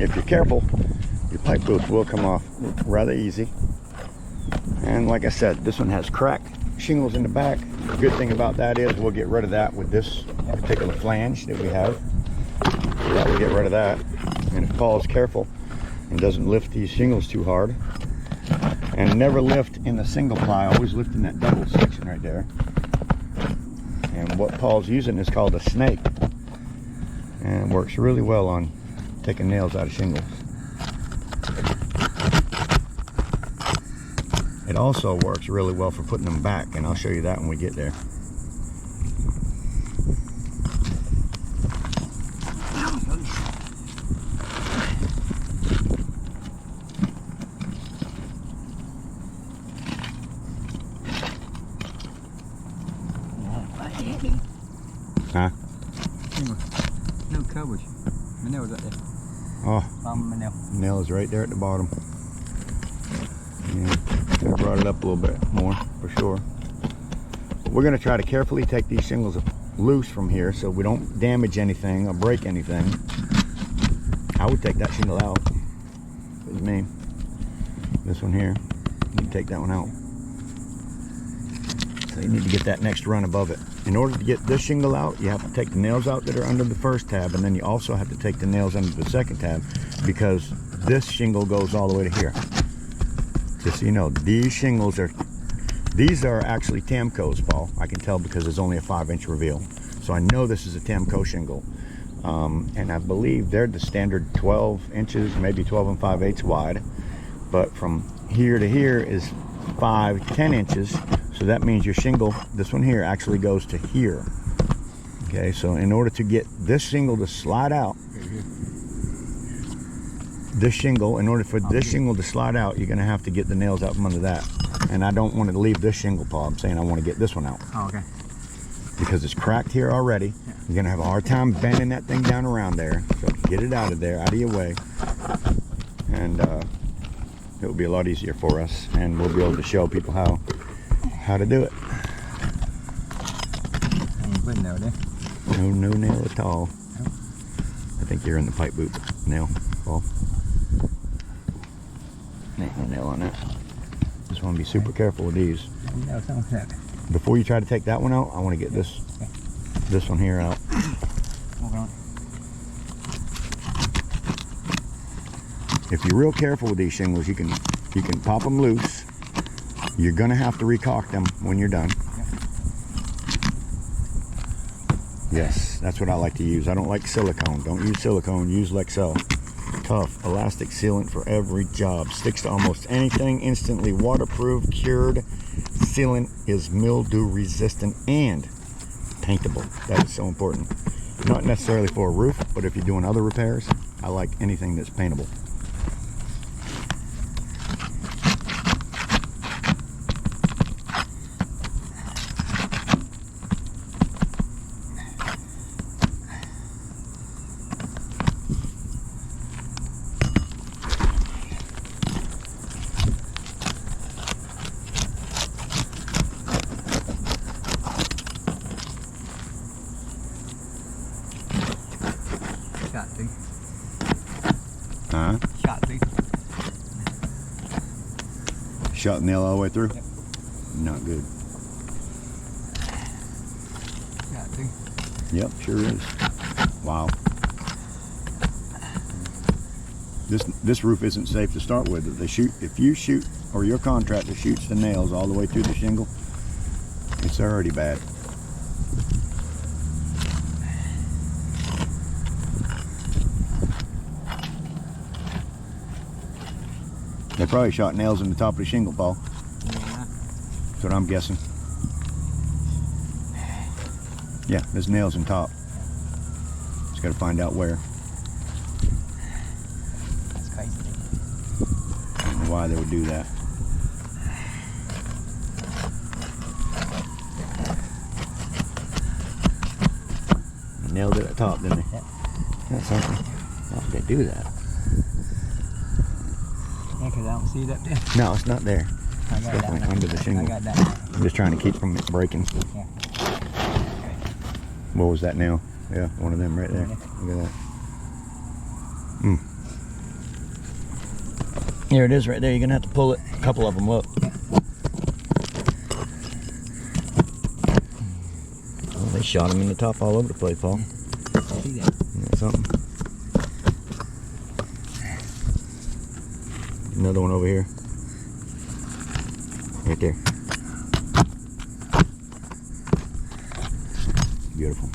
if you're careful, your pipe boots will come off rather easy. And like I said, this one has cracked shingles in the back. The good thing about that is we'll get rid of that with this particular flange that we have. So that will get rid of that. And if Paul's careful and doesn't lift these shingles too hard, and never lift in the single ply, always lift in that double section right there. And what Paul's using is called a snake, and it works really well on taking nails out of shingles. It also works really well for putting them back, and I'll show you that when we get there. Huh? No coverage. My nail's up there. Oh, My nail. Nail is right there at the bottom. Yeah, I brought it up a little bit more for sure. But we're going to try to carefully take these shingles loose from here so we don't damage anything or break anything. I would take that shingle out. It's me. This one here. You can take that one out. So you need to get that next run above it. In order to get this shingle out, you have to take the nails out that are under the first tab, and then you also have to take the nails under the second tab, because this shingle goes all the way to here. Just so you know, these shingles are actually Tamco's, Paul. I can tell because there's only a 5-inch reveal. So I know this is a Tamco shingle. And I believe they're the standard 12 inches, maybe 12 5/8 wide. But from here to here is 10 inches. So that means your shingle, this one here, actually goes to here. Okay, so in order to get this shingle to slide out, this shingle, in order for this shingle to slide out, you're going to have to get the nails out from under that. And I don't want to leave this shingle, Paul. I'm saying I want to get this one out. Oh, okay. Because it's cracked here already. Yeah. You're going to have a hard time bending that thing down around there. So get it out of there, out of your way. And it will be a lot easier for us. And we'll be able to show people how to do it. No there. No nail at all. I think you're in the pipe boot nail, Paul. Ain't no nail on that. Just want to be super careful with these. No, something like that. Before you try to take that one out, I want to get this one here out. Okay. If you're real careful with these shingles, you can pop them loose. You're gonna have to recaulk them when you're done. Yes, that's what I like to use. I don't like silicone. Don't use silicone, use Lexel. Tough, elastic sealant for every job. Sticks to almost anything, instantly waterproof, cured. Sealant is mildew resistant and paintable. That is so important. Not necessarily for a roof, but if you're doing other repairs, I like anything that's paintable. Shot thing. Huh? Shot thing. Shot nail all the way through? Yep. Not good. Shot thing. Yep, sure is. Wow. This roof isn't safe to start with. If you shoot, or your contractor shoots the nails all the way through the shingle, it's already bad. They probably shot nails in the top of the shingle, Paul. Yeah. That's what I'm guessing. Yeah, there's nails in top. Just got to find out where. That's crazy. I don't know why they would do that. Nailed it at the top, didn't they? Yep. That's something. Why would they do that? Yeah, because I don't see it up there. No, it's not there. I It's got that definitely one. under the shingle. I got that one. I'm just trying to keep from it breaking. Yeah. What was that nail? Yeah, one of them right there. Yeah. Look at that. Here it is right there. You're gonna have to pull it. A couple of them, look. Oh, they shot them in the top all over the place, Paul. See that? Isn't that something? Another one over here. Right there. Beautiful.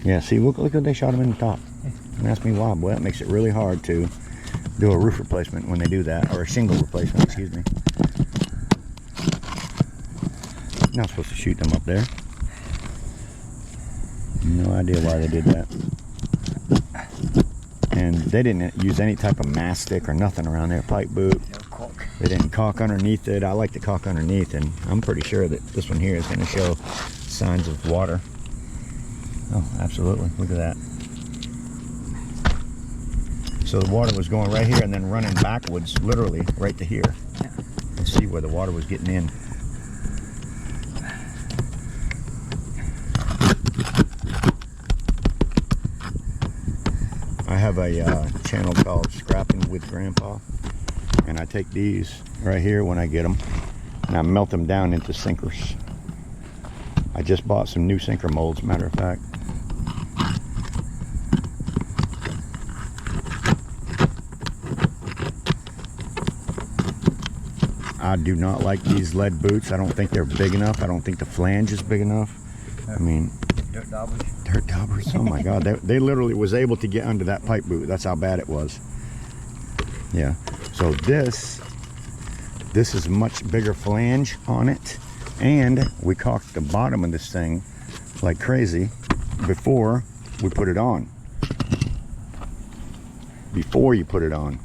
Yeah, see, look what they shot them in the top. And ask me why. Boy, that makes it really hard to do a roof replacement when they do that, or a shingle replacement, excuse me. You're not supposed to shoot them up there. No idea why they did that. And they didn't use any type of mastic or nothing around there. Pipe boot. No caulk. They didn't caulk underneath it. I like the caulk underneath, and I'm pretty sure that this one here is going to show signs of water. Oh, absolutely. Look at that. So the water was going right here and then running backwards, literally, right to here. Let's see where the water was getting in. I have a channel called Scrapping with Grandpa, and I take these right here when I get them, and I melt them down into sinkers. I just bought some new sinker molds, matter of fact. I do not like these lead boots. I don't think they're big enough. I don't think the flange is big enough. I mean, Dirt daubers. dirt daubers. Oh my God, they literally was able to get under that pipe boot. That's how bad it was. Yeah. So this is a much bigger flange on it, and we caulked the bottom of this thing like crazy before we put it on. Before you put it on.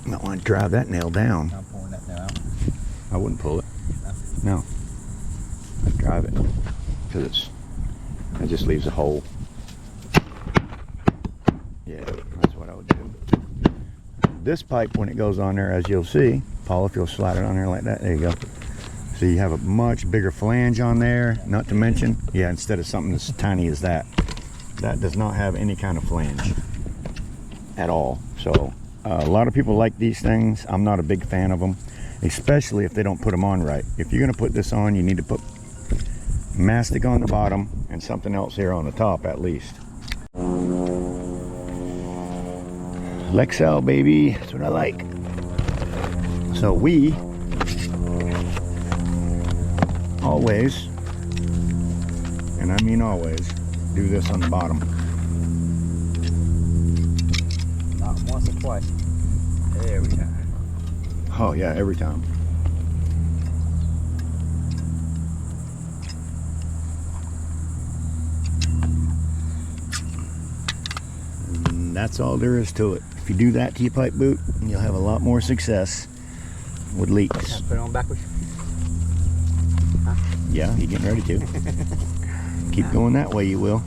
You might want to drive that nail down. I'm pulling that nail out. I wouldn't pull it. No. I'd drive it. Because it just leaves a hole. Yeah, that's what I would do. This pipe, when it goes on there, as you'll see, Paul, if you'll slide it on there like that, there you go. So you have a much bigger flange on there, not to mention, yeah, instead of something as tiny as that. That does not have any kind of flange at all. So a lot of people like these things. I'm not a big fan of them, especially if they don't put them on right. If you're going to put this on, you need to put mastic on the bottom and something else here on the top at least. Lexel, baby, that's what I like. So we always, and I mean always, do this on the bottom. Not once or twice. Every time. Oh yeah, every time. And that's all there is to it. If you do that to your pipe boot, you'll have a lot more success with leaks. Put it on backwards. Yeah, you're getting ready to. Keep going that way, you will.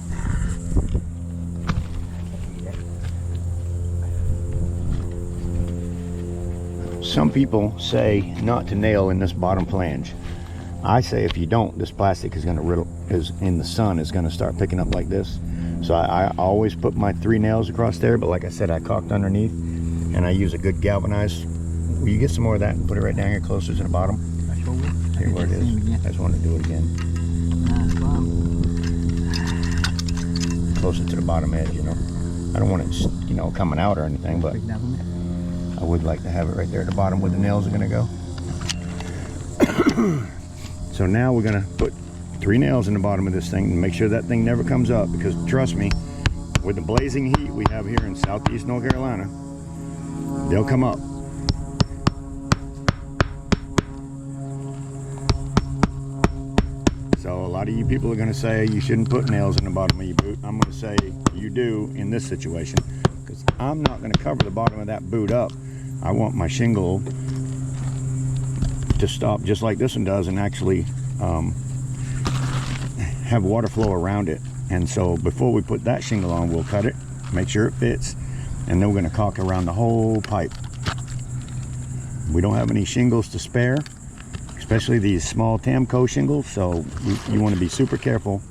Some people say not to nail in this bottom flange. I say if you don't, this plastic is going to riddle, is in the sun, is going to start picking up like this. So I always put my 3 nails across there, but like I said, I caulked underneath, and I use a good galvanized. Will you get some more of that and put it right down here closer to the bottom? I sure will. Here where it is. I just wanted to do it again. Closer to the bottom edge, you know. I don't want it, you know, coming out or anything, but I would like to have it right there at the bottom where the nails are going to go. So now we're going to put 3 nails in the bottom of this thing and make sure that thing never comes up, because trust me, with the blazing heat we have here in southeast North Carolina, they'll come up. So a lot of you people are going to say you shouldn't put nails in the bottom of your boot. I'm going to say you do in this situation, because I'm not going to cover the bottom of that boot up. I want my shingle to stop just like this one does and actually have water flow around it. And so before we put that shingle on, we'll cut it, make sure it fits, and then we're going to caulk around the whole pipe. We don't have any shingles to spare, especially these small Tamco shingles, so you want to be super careful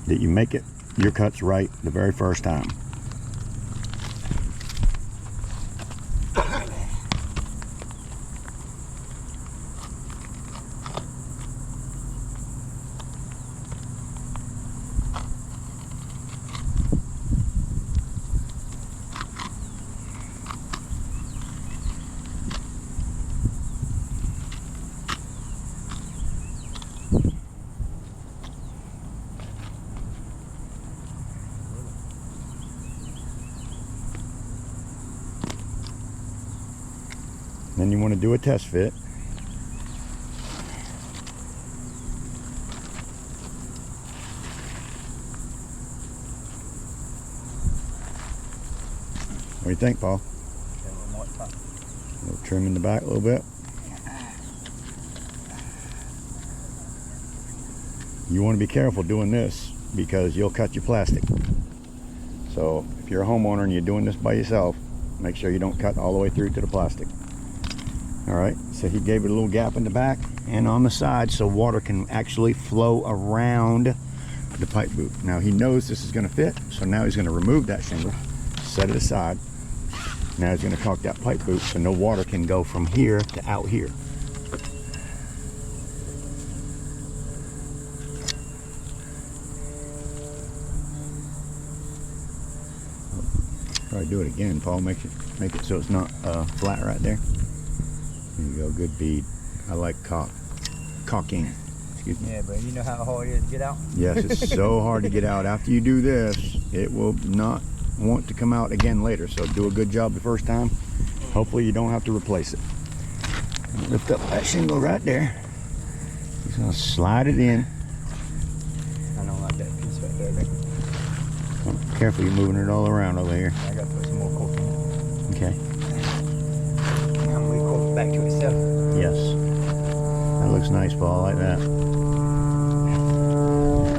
that you make it your cut's right the very first time. Then you want to do a test fit. What do you think, Paul? A little trim in the back a little bit. You want to be careful doing this because you'll cut your plastic. So if you're a homeowner and you're doing this by yourself, make sure you don't cut all the way through to the plastic. All right, so he gave it a little gap in the back and on the side so water can actually flow around the pipe boot. Now he knows this is going to fit, so now he's going to remove that shingle, set it aside. Now he's going to caulk that pipe boot so no water can go from here to out here. Probably do it again, Paul. Make it so it's not flat right there. There you go, good bead. I like caulking. Excuse me. Yeah, but you know how hard it is to get out? Yes, it's so hard to get out. After you do this, it will not want to come out again later. So do a good job the first time. Hopefully you don't have to replace it. Lift up that shingle right there. He's gonna slide it in. I don't like that piece right there, Rick. Oh, careful, you're moving it all around over here. I gotta put some more cork in. Okay. I'm gonna cork it back to itself. Yes. That looks nice, Paul. I like that.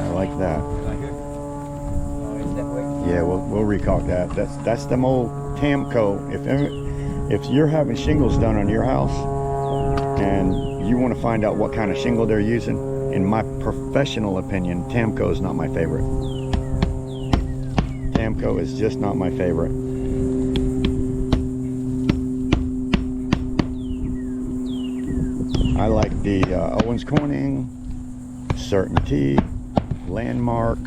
I like that. Like it? Oh, is that way? Yeah, we'll recaulk that. That's them old Tamco. If you're having shingles done on your house and you want to find out what kind of shingle they're using, in my professional opinion, Tamco is not my favorite. Tamco is just not my favorite. I like the Owens Corning, Certainty, Landmark.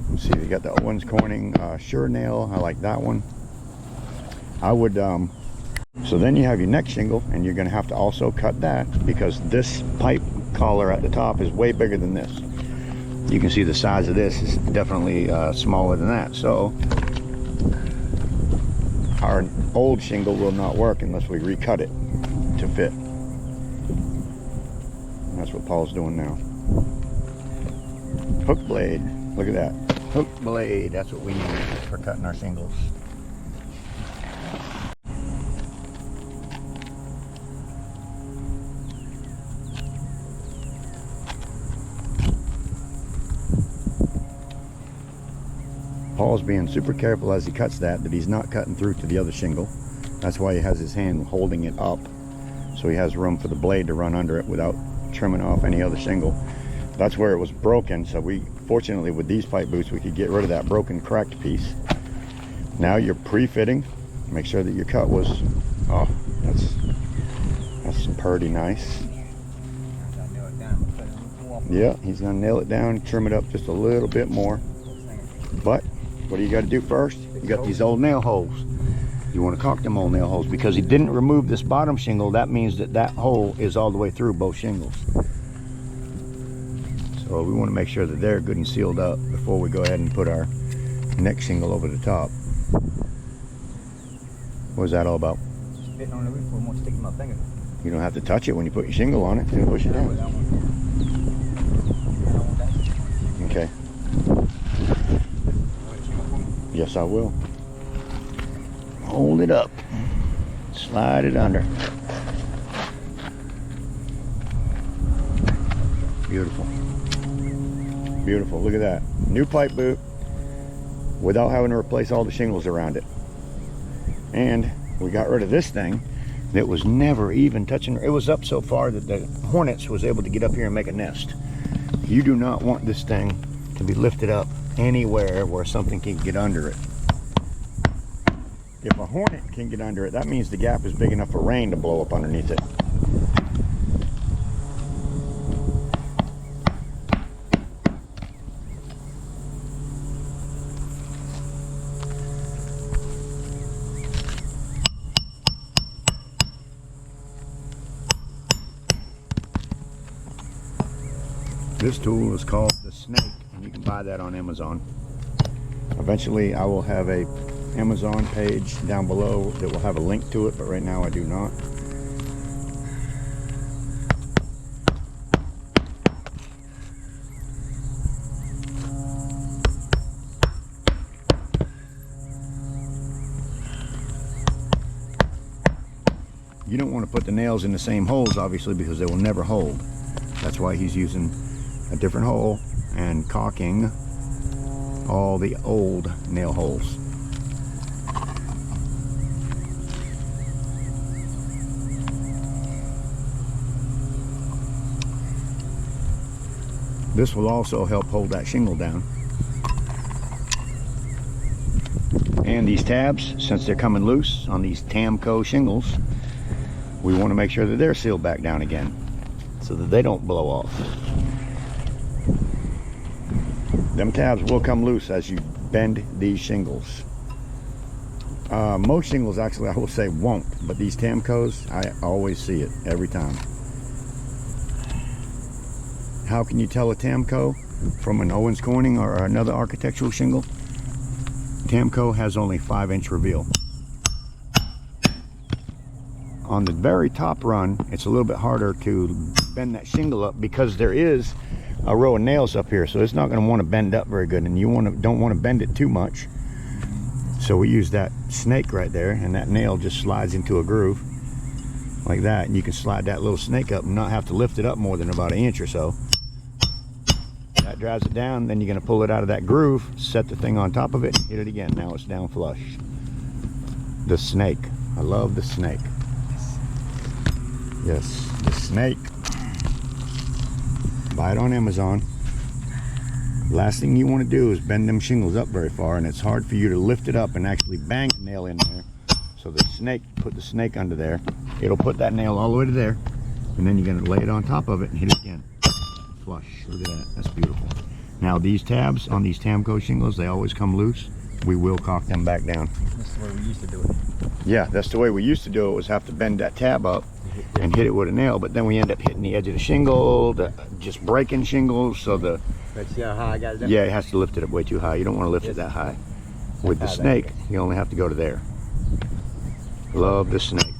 Let's see, they got the Owens Corning Sure Nail. I like that one. I would. So then you have your neck shingle, and you're going to have to also cut that because this pipe collar at the top is way bigger than this. You can see the size of this is definitely smaller than that. So our old shingle will not work unless we recut it to fit. And that's what Paul's doing now. Hook blade. Look at that. Hook blade. That's what we need for cutting our shingles. Paul's being super careful as he cuts that he's not cutting through to the other shingle. That's why he has his hand holding it up, so he has room for the blade to run under it without trimming off any other shingle. That's where it was broken, so fortunately with these pipe boots we could get rid of that broken cracked piece. Now you're pre-fitting. Make sure that your cut was, oh, that's pretty nice. Yeah, he's gonna nail it down, trim it up just a little bit more. But what do you got to do first? You got these old nail holes. You want to caulk them old nail holes because he didn't remove this bottom shingle. That means that hole is all the way through both shingles. So we want to make sure that they're good and sealed up before we go ahead and put our neck shingle over the top. What was that all about? Spitting on the roof, I won't stick my finger. You don't have to touch it when you put your shingle on it. Push it down. Okay. Yes, I will. Hold it up. Slide it under. Beautiful. Beautiful. Look at that. New pipe boot without having to replace all the shingles around it. And we got rid of this thing that was never even touching. It was up so far that the hornets was able to get up here and make a nest. You do not want this thing to be lifted up anywhere where something can get under it. If a hornet can get under it, that means the gap is big enough for rain to blow up underneath it. This tool is called the Snake, and you can buy that on Amazon. Eventually I will have a Amazon page down below that will have a link to it, but right now I do not. You don't want to put the nails in the same holes, obviously, because they will never hold. That's why he's using a different hole and caulking all the old nail holes. This will also help hold that shingle down. And these tabs, since they're coming loose on these Tamco shingles, we want to make sure that they're sealed back down again so that they don't blow off. Them tabs will come loose as you bend these shingles. Most shingles, actually, I will say won't, but these Tamcos, I always see it every time. How can you tell a Tamco from an Owens Corning or another architectural shingle? Tamco has only 5-inch reveal. On the very top run, it's a little bit harder to bend that shingle up because there is a row of nails up here, so it's not going to want to bend up very good, and you don't want to bend it too much. So we use that snake right there, and that nail just slides into a groove like that, and you can slide that little snake up and not have to lift it up more than about 1 inch or so. That drives it down, then you're going to pull it out of that groove, set the thing on top of it, hit it again. Now it's down flush. The Snake. I love the Snake. Yes, the Snake. Buy it on Amazon. Last thing you want to do is bend them shingles up very far, and it's hard for you to lift it up and actually bang a nail in there. So the Snake, put the Snake under there. It'll put that nail all the way to there, and then you're going to lay it on top of it and hit it again. Flush. Look at that. That's beautiful. Now these tabs on these Tamco shingles, they always come loose. We will caulk them back down. That's the way we used to do it. Yeah, that's the way we used to do it, was have to bend that tab up and hit it with a nail, but then we end up hitting the edge of the shingle, just breaking shingles, so the... But see how high I got it up? Yeah, it has to lift it up way too high. You don't want to lift it that high. With the Snake, you only have to go to there. Love the Snake.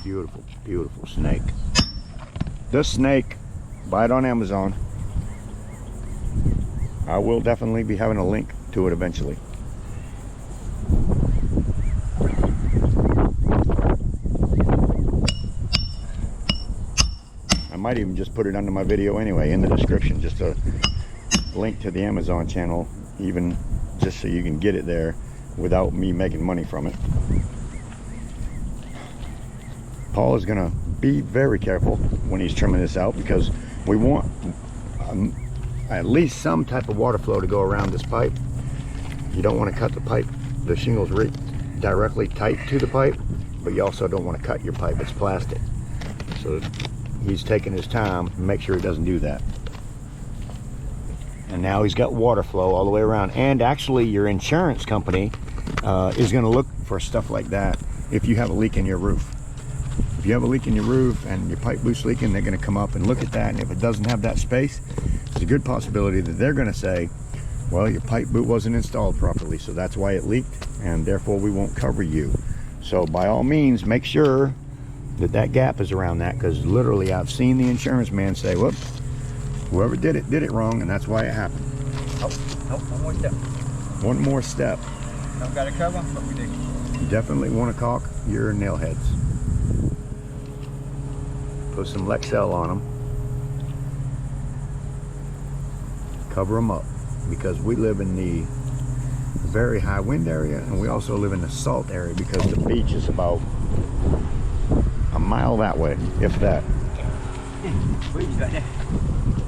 Beautiful, beautiful Snake. The Snake. Buy it on Amazon. I will definitely be having a link to it eventually. I might even just put it under my video anyway in the description, just a link to the Amazon channel, even just so you can get it there without me making money from it. Paul is gonna be very careful when he's trimming this out, because we want at least some type of water flow to go around this pipe. You don't want to cut the pipe, the shingles directly tight to the pipe, but you also don't want to cut your pipe. It's plastic. So he's taking his time to make sure he doesn't do that. And now he's got water flow all the way around. And actually your insurance company is going to look for stuff like that if you have a leak in your roof. If you have a leak in your roof and your pipe boot's leaking, they're going to come up and look at that, and if it doesn't have that space, there's a good possibility that they're going to say, well, your pipe boot wasn't installed properly, so that's why it leaked, and therefore we won't cover you. So by all means, make sure that that gap is around that, because literally I've seen the insurance man say, whoop, whoever did it wrong, and that's why it happened. Oh, one more step. One more step. Don't got a cover, but we do. You definitely want to caulk your nail heads. Put some Lexel on them. Cover them up, because we live in the very high wind area, and we also live in the salt area, because the beach is about a mile that way, if that. Weeds right there.